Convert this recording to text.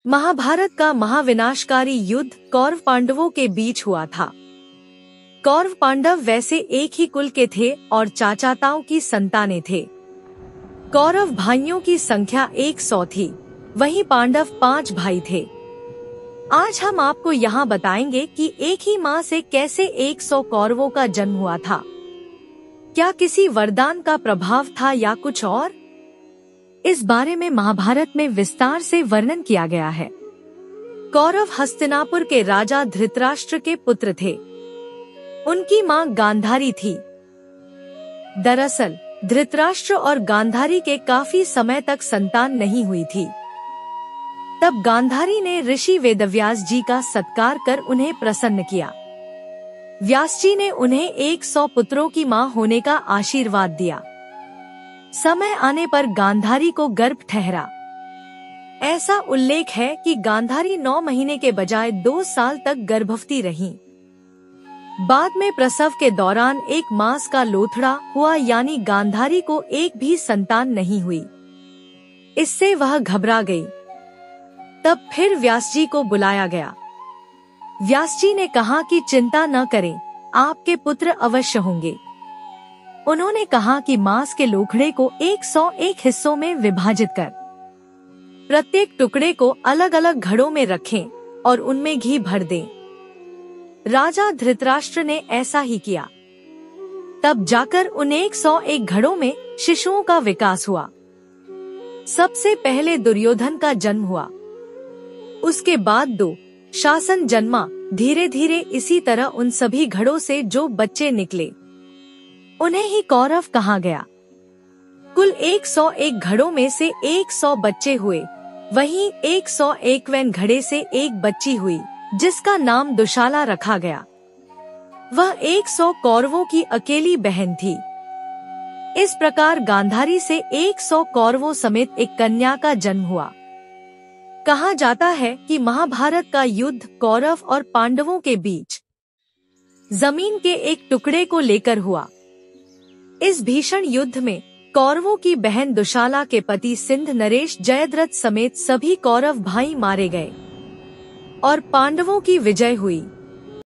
महाभारत का महाविनाशकारी युद्ध कौरव पांडवों के बीच हुआ था। कौरव पांडव वैसे एक ही कुल के थे और चाचाताओं की संतानें थे। कौरव भाइयों की संख्या 100 थी, वहीं पांडव 5 भाई थे। आज हम आपको यहाँ बताएंगे कि एक ही माँ से कैसे 100 कौरवों का जन्म हुआ था। क्या किसी वरदान का प्रभाव था या कुछ और? इस बारे में महाभारत में विस्तार से वर्णन किया गया है। कौरव हस्तिनापुर के राजा धृतराष्ट्र के पुत्र थे। उनकी मां गांधारी थी। दरअसल धृतराष्ट्र और गांधारी के काफी समय तक संतान नहीं हुई थी। तब गांधारी ने ऋषि वेदव्यास जी का सत्कार कर उन्हें प्रसन्न किया। व्यास जी ने उन्हें 100 पुत्रों की मां होने का आशीर्वाद दिया। समय आने पर गांधारी को गर्भ ठहरा। ऐसा उल्लेख है कि गांधारी 9 महीने के बजाय 2 साल तक गर्भवती रहीं। बाद में प्रसव के दौरान 1 मास का लोथड़ा हुआ, यानी गांधारी को एक भी संतान नहीं हुई। इससे वह घबरा गई। तब फिर व्यास जी को बुलाया गया। व्यास जी ने कहा कि चिंता न करें, आपके पुत्र अवश्य होंगे। उन्होंने कहा कि मांस के लोखड़े को 101 हिस्सों में विभाजित कर प्रत्येक टुकड़े को अलग अलग घड़ों में रखें और उनमें घी भर दें। राजा धृतराष्ट्र ने ऐसा ही किया। तब जाकर उन 101 घड़ों में शिशुओं का विकास हुआ। सबसे पहले दुर्योधन का जन्म हुआ, उसके बाद 2 शासन जन्मा। धीरे धीरे इसी तरह उन सभी घड़ों से जो बच्चे निकले उन्हें ही कौरव कहा गया। कुल 101 घड़ों में से 100 बच्चे हुए। वहीं 101वें घड़े से एक बच्ची हुई, जिसका नाम दुशाला रखा गया। वह 100 कौरवों की अकेली बहन थी। इस प्रकार गांधारी से 100 कौरवों समेत एक कन्या का जन्म हुआ। कहा जाता है कि महाभारत का युद्ध कौरव और पांडवों के बीच जमीन के एक टुकड़े को लेकर हुआ। इस भीषण युद्ध में कौरवों की बहन दुशाला के पति सिंध नरेश जयद्रथ समेत सभी कौरव भाई मारे गए और पांडवों की विजय हुई।